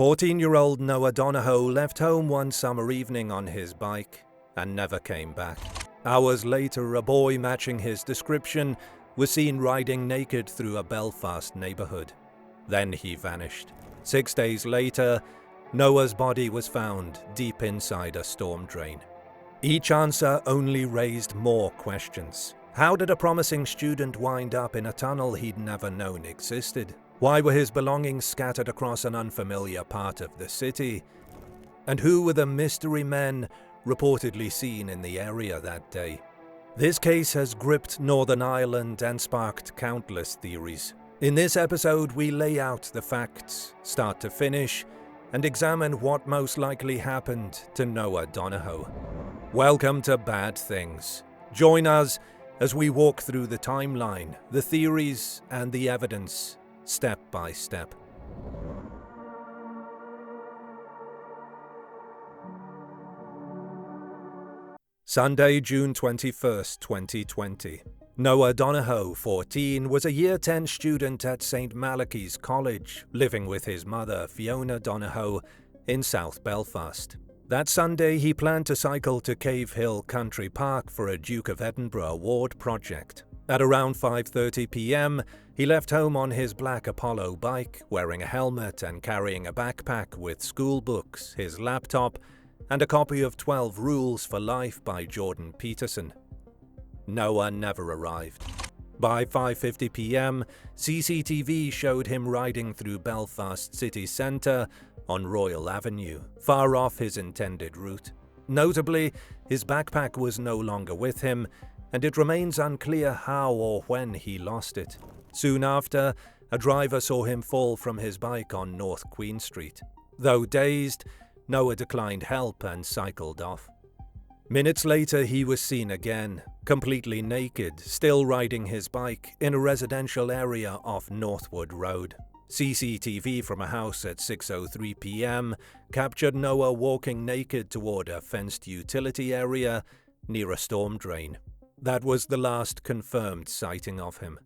14-year-old Noah Donohoe left home one summer evening on his bike and never came back. Hours later, a boy matching his description was seen riding naked through a Belfast neighborhood. Then he vanished. 6 days later, Noah's body was found deep inside a storm drain. Each answer only raised more questions. How did a promising student wind up in a tunnel he'd never known existed? Why were his belongings scattered across an unfamiliar part of the city? And who were the mystery men reportedly seen in the area that day? This case has gripped Northern Ireland and sparked countless theories. In this episode, we lay out the facts, start to finish, and examine what most likely happened to Noah Donohoe. Welcome to Bad Things. Join us as we walk through the timeline, the theories, and the evidence, step by step. Sunday, June 21st, 2020. Noah Donohoe, 14, was a Year 10 student at St. Malachy's College, living with his mother, Fiona Donohoe, in South Belfast. That Sunday, he planned to cycle to Cave Hill Country Park for a Duke of Edinburgh Award project. At around 5:30 p.m, he left home on his black Apollo bike, wearing a helmet and carrying a backpack with school books, his laptop, and a copy of 12 Rules for Life by Jordan Peterson. Noah never arrived. By 5:50 p.m, CCTV showed him riding through Belfast city centre on Royal Avenue, far off his intended route. Notably, his backpack was no longer with him, and it remains unclear how or when he lost it. Soon after, a driver saw him fall from his bike on North Queen Street. Though dazed, Noah declined help and cycled off. Minutes later, he was seen again, completely naked, still riding his bike in a residential area off Northwood Road. CCTV from a house at 6:03 p.m. captured Noah walking naked toward a fenced utility area near a storm drain. That was the last confirmed sighting of him.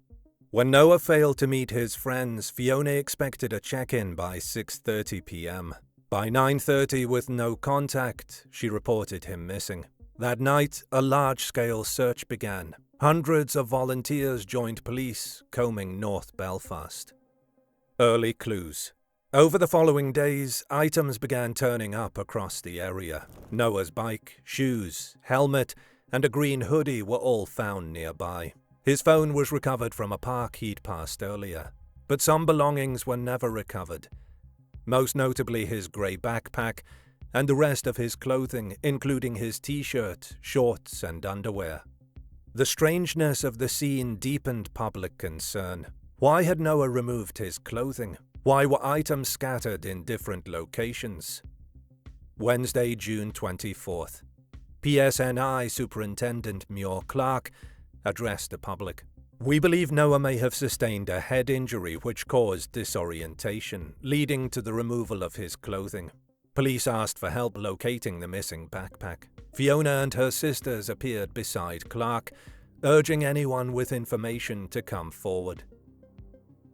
When Noah failed to meet his friends, Fiona expected a check-in by 6:30 p.m. By 9:30, with no contact, she reported him missing. That night, a large-scale search began. Hundreds of volunteers joined police, combing North Belfast. Early clues. Over the following days, items began turning up across the area. Noah's bike, shoes, helmet, and a green hoodie were all found nearby. His phone was recovered from a park he'd passed earlier, but some belongings were never recovered. Most notably his grey backpack and the rest of his clothing, including his t-shirt, shorts, and underwear. The strangeness of the scene deepened public concern. Why had Noah removed his clothing? Why were items scattered in different locations? Wednesday, June 24th. PSNI Superintendent Muir Clark addressed the public. We believe Noah may have sustained a head injury which caused disorientation, leading to the removal of his clothing. Police asked for help locating the missing backpack. Fiona and her sisters appeared beside Clark, urging anyone with information to come forward.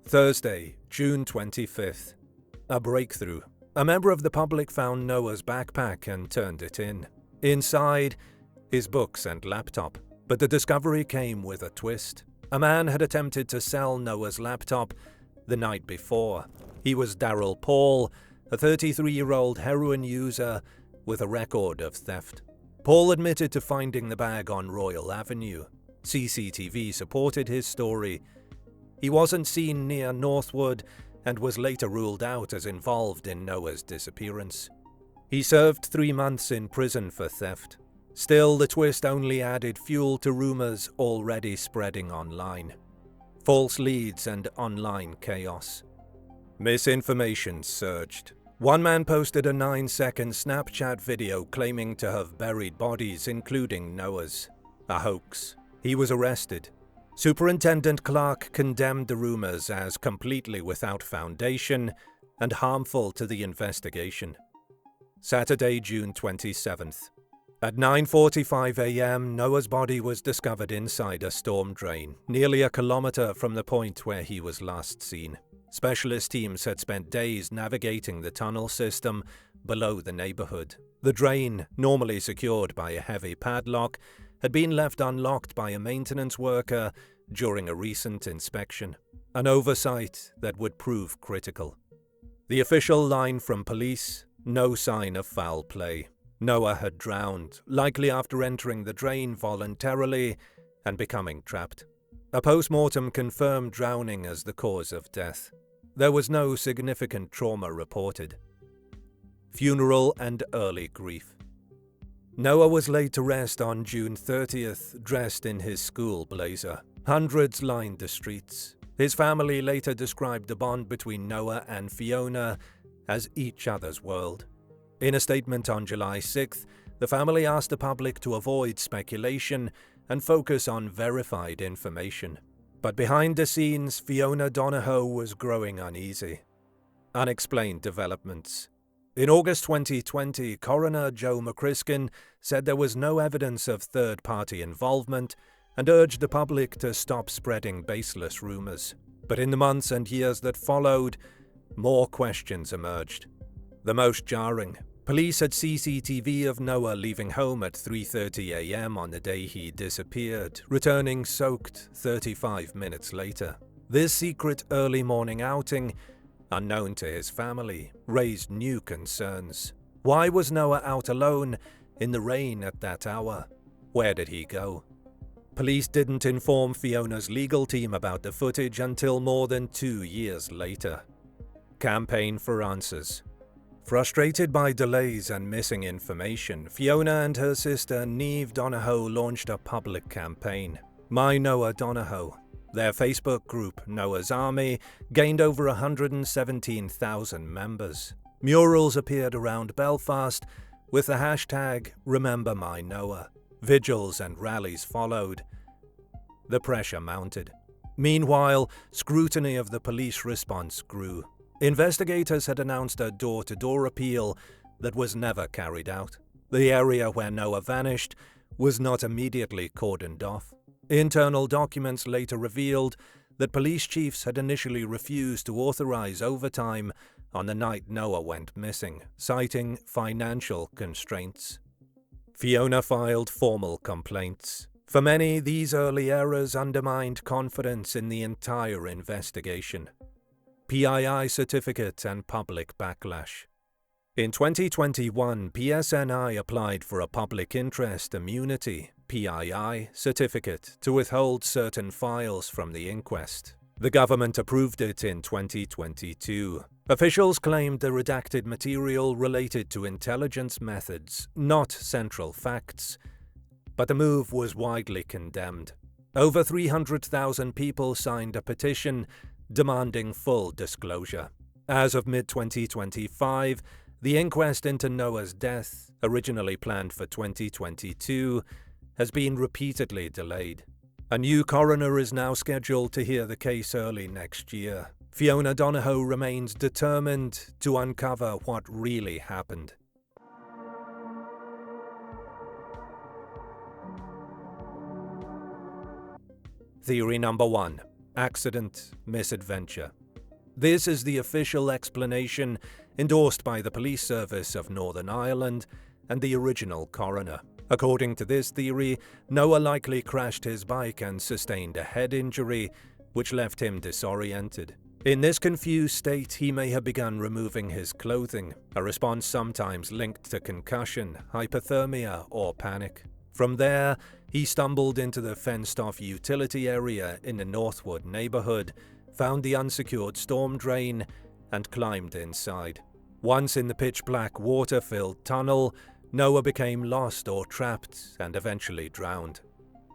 Thursday, June 25th. A breakthrough. A member of the public found Noah's backpack and turned it in. Inside, his books and laptop. But the discovery came with a twist. A man had attempted to sell Noah's laptop the night before. He was Darrell Paul, a 33-year-old heroin user with a record of theft. Paul admitted to finding the bag on Royal Avenue. CCTV supported his story. He wasn't seen near Northwood and was later ruled out as involved in Noah's disappearance. He served 3 months in prison for theft. Still, the twist only added fuel to rumors already spreading online. False leads and online chaos. Misinformation surged. One man posted a 9-second Snapchat video claiming to have buried bodies, including Noah's. A hoax. He was arrested. Superintendent Clark condemned the rumors as completely without foundation and harmful to the investigation. Saturday, June 27th. At 9:45 a.m, Noah's body was discovered inside a storm drain, nearly a kilometre from the point where he was last seen. Specialist teams had spent days navigating the tunnel system below the neighborhood. The drain, normally secured by a heavy padlock, had been left unlocked by a maintenance worker during a recent inspection, an oversight that would prove critical. The official line from police: no sign of foul play. Noah had drowned, likely after entering the drain voluntarily and becoming trapped. A post-mortem confirmed drowning as the cause of death. There was no significant trauma reported. Funeral and early grief. Noah was laid to rest on June 30th, dressed in his school blazer. Hundreds lined the streets. His family later described the bond between Noah and Fiona as each other's world. In a statement on July 6th, the family asked the public to avoid speculation and focus on verified information. But behind the scenes, Fiona Donohoe was growing uneasy. Unexplained developments. In August 2020, Coroner Joe McCriskin said there was no evidence of third-party involvement and urged the public to stop spreading baseless rumors. But in the months and years that followed, more questions emerged. The most jarring: police had CCTV of Noah leaving home at 3:30 a.m. on the day he disappeared, returning soaked 35 minutes later. This secret early morning outing, unknown to his family, raised new concerns. Why was Noah out alone in the rain at that hour? Where did he go? Police didn't inform Fiona's legal team about the footage until more than 2 years later. Campaign for answers. Frustrated by delays and missing information, Fiona and her sister Neve Donohoe launched a public campaign, My Noah Donohoe. Their Facebook group, Noah's Army, gained over 117,000 members. Murals appeared around Belfast with the hashtag #RememberMyNoah. Vigils and rallies followed. The pressure mounted. Meanwhile, scrutiny of the police response grew. Investigators had announced a door-to-door appeal that was never carried out. The area where Noah vanished was not immediately cordoned off. Internal documents later revealed that police chiefs had initially refused to authorize overtime on the night Noah went missing, citing financial constraints. Fiona filed formal complaints. For many, these early errors undermined confidence in the entire investigation. PII certificate and public backlash. In 2021, PSNI applied for a public interest immunity (PII) certificate to withhold certain files from the inquest. The government approved it in 2022. Officials claimed the redacted material related to intelligence methods, not central facts. But the move was widely condemned. Over 300,000 people signed a petition demanding full disclosure. As of mid-2025, the inquest into Noah's death, originally planned for 2022, has been repeatedly delayed. A new coroner is now scheduled to hear the case early next year. Fiona Donohoe remains determined to uncover what really happened. Theory number 1. Accident, misadventure. This is the official explanation endorsed by the Police Service of Northern Ireland and the original coroner. According to this theory, Noah likely crashed his bike and sustained a head injury, which left him disoriented. In this confused state, he may have begun removing his clothing, a response sometimes linked to concussion, hypothermia, or panic. From there, he stumbled into the fenced-off utility area in the Northwood neighborhood, found the unsecured storm drain, and climbed inside. Once in the pitch-black, water-filled tunnel, Noah became lost or trapped and eventually drowned.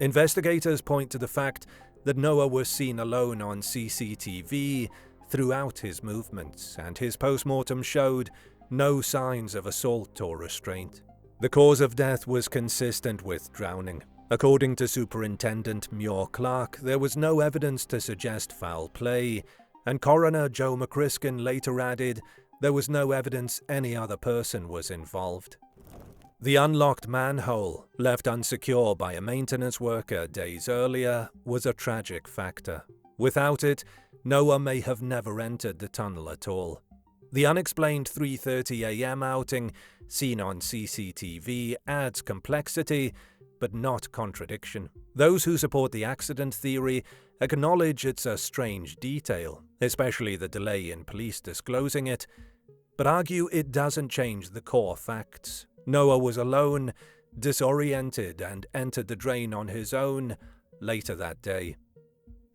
Investigators point to the fact that Noah was seen alone on CCTV throughout his movements, and his post-mortem showed no signs of assault or restraint. The cause of death was consistent with drowning. According to Superintendent Muir Clark, there was no evidence to suggest foul play, and Coroner Joe McCriskin later added there was no evidence any other person was involved. The unlocked manhole, left unsecure by a maintenance worker days earlier, was a tragic factor. Without it, Noah may have never entered the tunnel at all. The unexplained 3:30 a.m. outing, seen on CCTV, adds complexity, but not contradiction. Those who support the accident theory acknowledge it's a strange detail, especially the delay in police disclosing it, but argue it doesn't change the core facts. Noah was alone, disoriented, and entered the drain on his own later that day.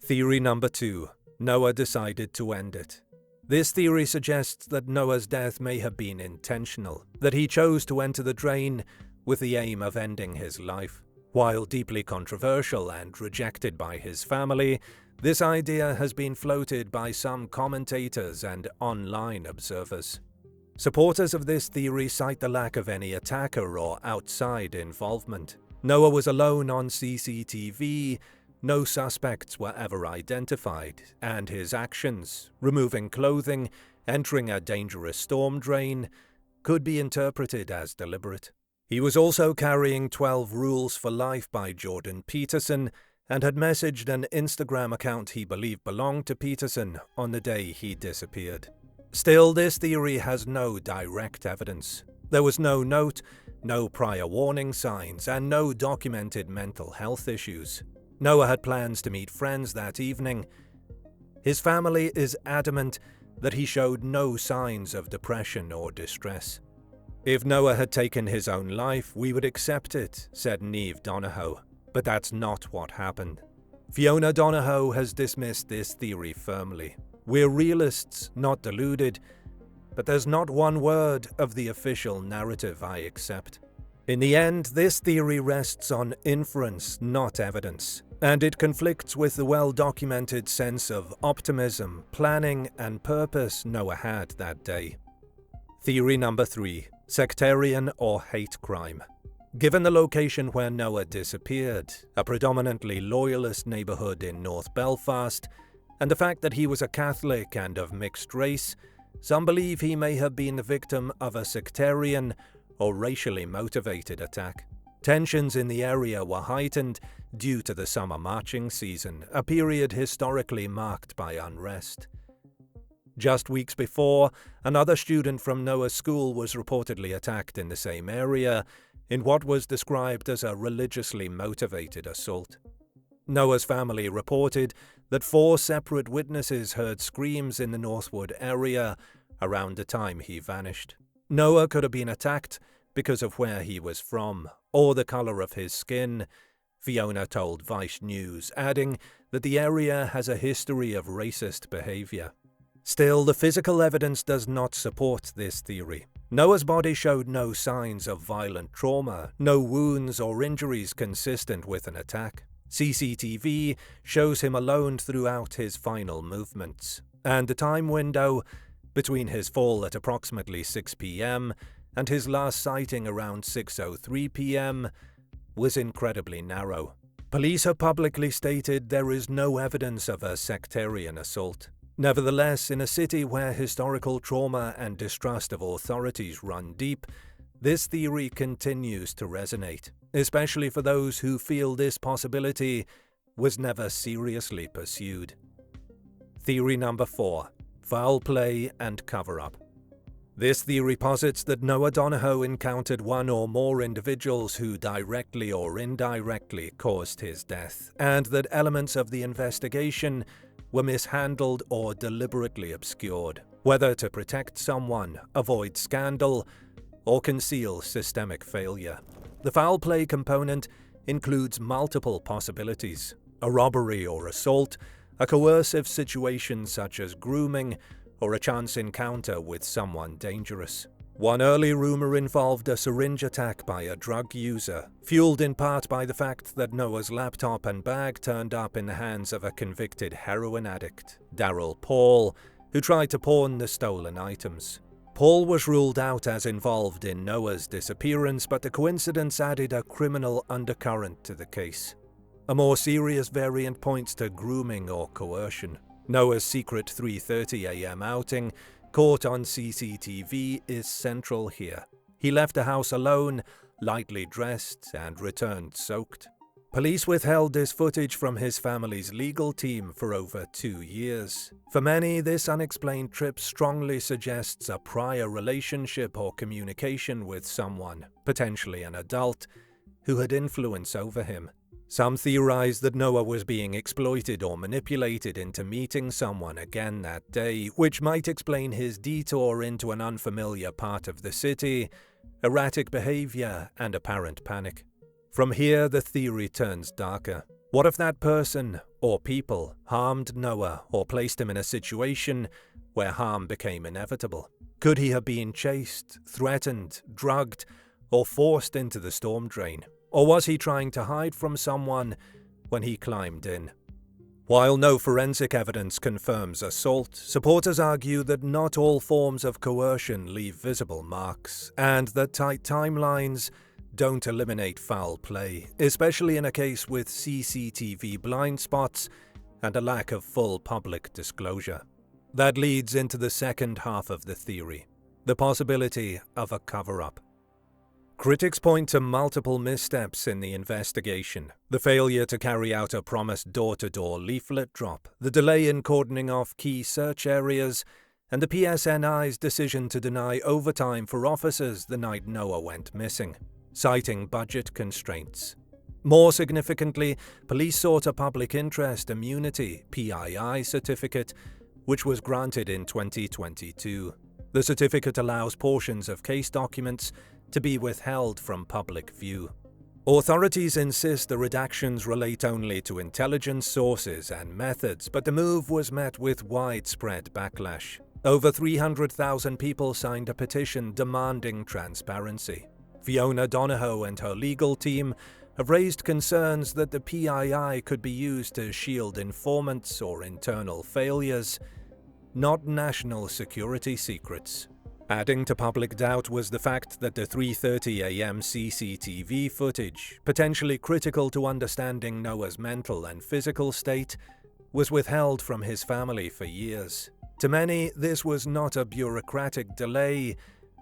Theory number 2. Noah decided to end it. This theory suggests that Noah's death may have been intentional, that he chose to enter the drain with the aim of ending his life. While deeply controversial and rejected by his family, this idea has been floated by some commentators and online observers. Supporters of this theory cite the lack of any attacker or outside involvement. Noah was alone on CCTV, no suspects were ever identified, and his actions, removing clothing, entering a dangerous storm drain, could be interpreted as deliberate. He was also carrying 12 Rules for Life by Jordan Peterson and had messaged an Instagram account he believed belonged to Peterson on the day he disappeared. Still, this theory has no direct evidence. There was no note, no prior warning signs, and no documented mental health issues. Noah had plans to meet friends that evening. His family is adamant that he showed no signs of depression or distress. If Noah had taken his own life, we would accept it, said Neve Donohoe, but that's not what happened. Fiona Donohoe has dismissed this theory firmly. We're realists, not deluded, but there's not one word of the official narrative I accept. In the end, this theory rests on inference, not evidence, and it conflicts with the well-documented sense of optimism, planning, and purpose Noah had that day. Theory number 3. Sectarian or hate crime. Given the location where Noah disappeared, a predominantly loyalist neighbourhood in North Belfast, and the fact that he was a Catholic and of mixed race, some believe he may have been the victim of a sectarian or racially motivated attack. Tensions in the area were heightened due to the summer marching season, a period historically marked by unrest. Just weeks before, another student from Noah's school was reportedly attacked in the same area, in what was described as a religiously motivated assault. Noah's family reported that 4 separate witnesses heard screams in the Northwood area around the time he vanished. Noah could have been attacked because of where he was from, or the colour of his skin, Fiona told Vice News, adding that the area has a history of racist behaviour. Still, the physical evidence does not support this theory. Noah's body showed no signs of violent trauma, no wounds or injuries consistent with an attack. CCTV shows him alone throughout his final movements, and the time window between his fall at approximately 6 p.m. and his last sighting around 6:03 p.m. was incredibly narrow. Police have publicly stated there is no evidence of a sectarian assault. Nevertheless, in a city where historical trauma and distrust of authorities run deep, this theory continues to resonate, especially for those who feel this possibility was never seriously pursued. Theory number 4. Foul play and cover-up. This theory posits that Noah Donohoe encountered one or more individuals who directly or indirectly caused his death, and that elements of the investigation were mishandled or deliberately obscured, whether to protect someone, avoid scandal, or conceal systemic failure. The foul play component includes multiple possibilities: a robbery or assault, a coercive situation such as grooming, or a chance encounter with someone dangerous. One early rumor involved a syringe attack by a drug user, fueled in part by the fact that Noah's laptop and bag turned up in the hands of a convicted heroin addict, Daryl Paul, who tried to pawn the stolen items. Paul was ruled out as involved in Noah's disappearance, but the coincidence added a criminal undercurrent to the case. A more serious variant points to grooming or coercion. Noah's secret 3:30 a.m. outing, caught on CCTV, is central here. He left the house alone, lightly dressed, and returned soaked. Police withheld this footage from his family's legal team for over 2 years. For many, this unexplained trip strongly suggests a prior relationship or communication with someone, potentially an adult, who had influence over him. Some theorize that Noah was being exploited or manipulated into meeting someone again that day, which might explain his detour into an unfamiliar part of the city, erratic behavior, and apparent panic. From here, the theory turns darker. What if that person, or people, harmed Noah or placed him in a situation where harm became inevitable? Could he have been chased, threatened, drugged, or forced into the storm drain? Or was he trying to hide from someone when he climbed in? While no forensic evidence confirms assault, supporters argue that not all forms of coercion leave visible marks, and that tight timelines don't eliminate foul play, especially in a case with CCTV blind spots and a lack of full public disclosure. That leads into the second half of the theory, the possibility of a cover-up. Critics point to multiple missteps in the investigation: the failure to carry out a promised door-to-door leaflet drop, the delay in cordoning off key search areas, and the PSNI's decision to deny overtime for officers the night Noah went missing, citing budget constraints. More significantly, police sought a public interest immunity (PII) certificate, which was granted in 2022. The certificate allows portions of case documents to be withheld from public view. Authorities insist the redactions relate only to intelligence sources and methods, but the move was met with widespread backlash. Over 300,000 people signed a petition demanding transparency. Fiona Donohoe and her legal team have raised concerns that the PII could be used to shield informants or internal failures, not national security secrets. Adding to public doubt was the fact that the 3:30 a.m. CCTV footage, potentially critical to understanding Noah's mental and physical state, was withheld from his family for years. To many, this was not a bureaucratic delay,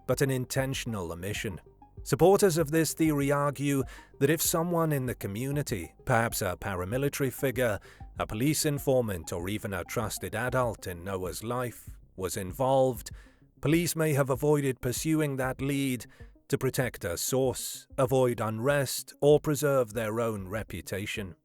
but an intentional omission. Supporters of this theory argue that if someone in the community, perhaps a paramilitary figure, a police informant, or even a trusted adult in Noah's life, was involved, police may have avoided pursuing that lead to protect a source, avoid unrest, or preserve their own reputation.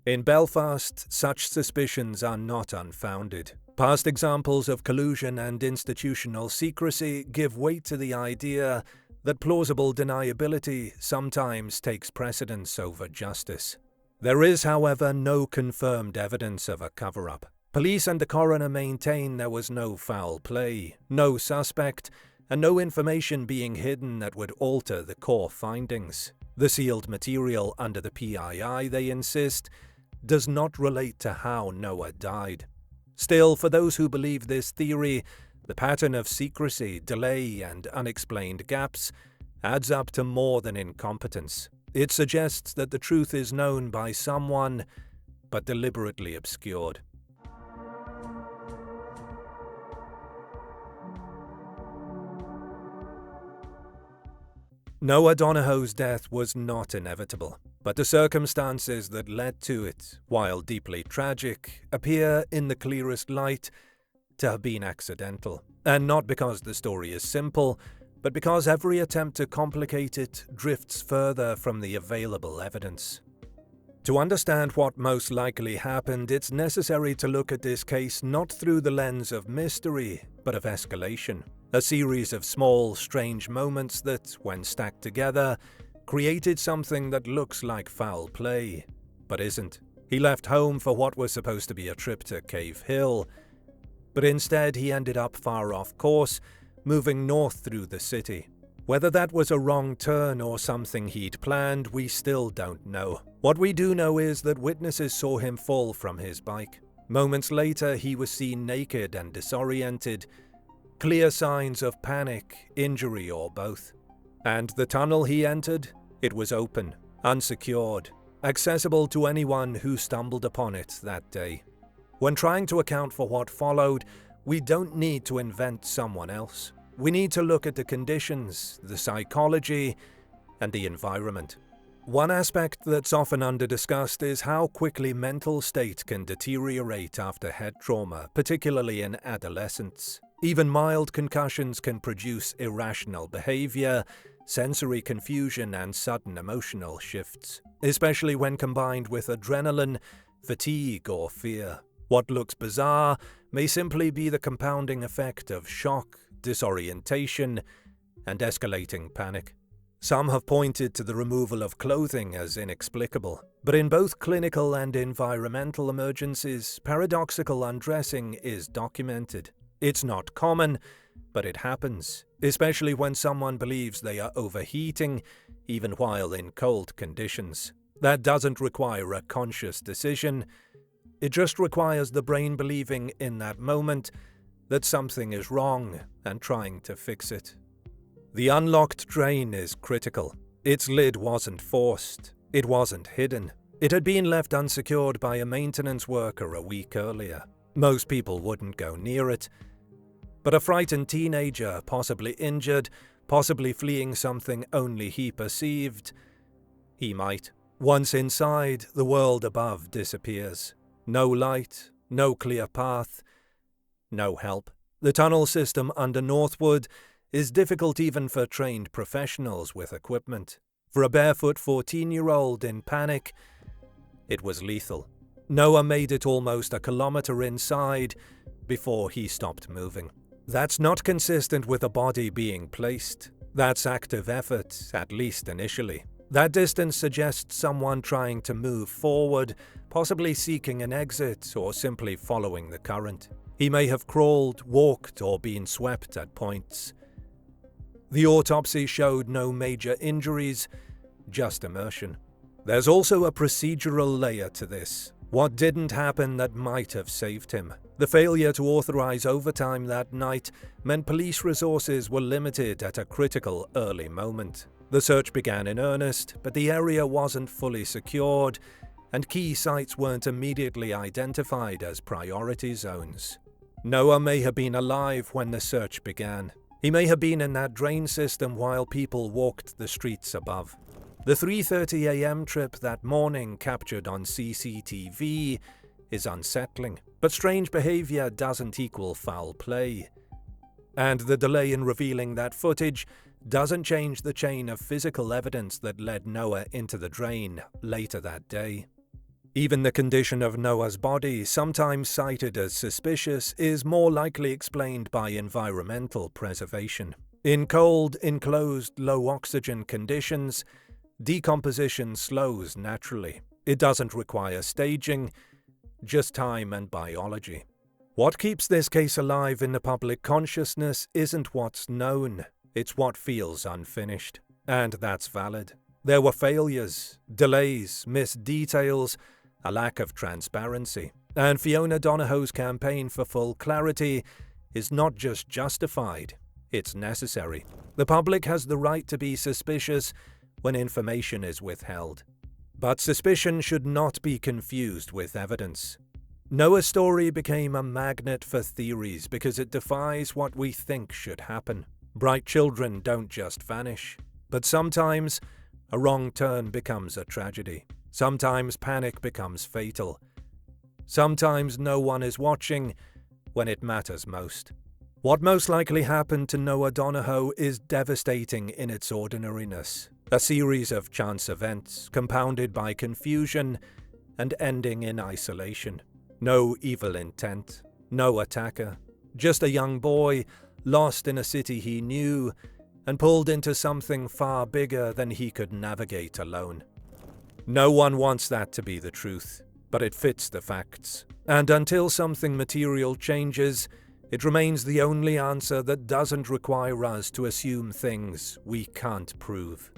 In Belfast, such suspicions are not unfounded. Past examples of collusion and institutional secrecy give weight to the idea that plausible deniability sometimes takes precedence over justice. There is, however, no confirmed evidence of a cover-up. Police and the coroner maintain there was no foul play, no suspect, and no information being hidden that would alter the core findings. The sealed material under the PII, they insist, does not relate to how Noah died. Still, for those who believe this theory, the pattern of secrecy, delay, and unexplained gaps adds up to more than incompetence. It suggests that the truth is known by someone, but deliberately obscured. Noah Donohoe's death was not inevitable, but the circumstances that led to it, while deeply tragic, appear in the clearest light to have been accidental. And not because the story is simple, but because every attempt to complicate it drifts further from the available evidence. To understand what most likely happened, it's necessary to look at this case not through the lens of mystery, but of escalation. A series of small, strange moments that, when stacked together, created something that looks like foul play, but isn't. He left home for what was supposed to be a trip to Cave Hill, but instead he ended up far off course, moving north through the city. Whether that was a wrong turn or something he'd planned, we still don't know. What we do know is that witnesses saw him fall from his bike. Moments later, he was seen naked and disoriented, clear signs of panic, injury, or both. And the tunnel he entered? It was open, unsecured, accessible to anyone who stumbled upon it that day. When trying to account for what followed, we don't need to invent someone else. We need to look at the conditions, the psychology, and the environment. One aspect that's often under-discussed is how quickly mental state can deteriorate after head trauma, particularly in adolescents. Even mild concussions can produce irrational behavior, sensory confusion, and sudden emotional shifts, especially when combined with adrenaline, fatigue, or fear. What looks bizarre may simply be the compounding effect of shock, disorientation, and escalating panic. Some have pointed to the removal of clothing as inexplicable, but in both clinical and environmental emergencies, paradoxical undressing is documented. It's not common, but it happens, especially when someone believes they are overheating, even while in cold conditions. That doesn't require a conscious decision. It just requires the brain believing in that moment that something is wrong and trying to fix it. The unlocked drain is critical. Its lid wasn't forced. It wasn't hidden. It had been left unsecured by a maintenance worker a week earlier. Most people wouldn't go near it. But a frightened teenager, possibly injured, possibly fleeing something only he perceived, he might. Once inside, the world above disappears. No light, no clear path, no help. The tunnel system under Northwood is difficult even for trained professionals with equipment. For a barefoot 14-year-old in panic, it was lethal. Noah made it almost a kilometer inside before he stopped moving. That's not consistent with a body being placed. That's active effort, at least initially. That distance suggests someone trying to move forward, possibly seeking an exit or simply following the current. He may have crawled, walked, or been swept at points. The autopsy showed no major injuries, just immersion. There's also a procedural layer to this. What didn't happen that might have saved him? The failure to authorize overtime that night meant police resources were limited at a critical early moment. The search began in earnest, but the area wasn't fully secured, and key sites weren't immediately identified as priority zones. Noah may have been alive when the search began. He may have been in that drain system while people walked the streets above. The 3:30 a.m. trip that morning captured on CCTV is unsettling, but strange behavior doesn't equal foul play. And the delay in revealing that footage doesn't change the chain of physical evidence that led Noah into the drain later that day. Even the condition of Noah's body, sometimes cited as suspicious, is more likely explained by environmental preservation. In cold, enclosed, low-oxygen conditions, decomposition slows naturally. It doesn't require staging, just time and biology. What keeps this case alive in the public consciousness isn't what's known, it's what feels unfinished. And that's valid. There were failures, delays, missed details, a lack of transparency. And Fiona Donohoe's campaign for full clarity is not just justified, it's necessary. The public has the right to be suspicious when information is withheld. But suspicion should not be confused with evidence. Noah's story became a magnet for theories because it defies what we think should happen. Bright children don't just vanish, but sometimes a wrong turn becomes a tragedy. Sometimes panic becomes fatal. Sometimes no one is watching when it matters most. What most likely happened to Noah Donohoe is devastating in its ordinariness. A series of chance events, compounded by confusion and ending in isolation. No evil intent, no attacker, just a young boy lost in a city he knew and pulled into something far bigger than he could navigate alone. No one wants that to be the truth, but it fits the facts. And until something material changes, it remains the only answer that doesn't require us to assume things we can't prove.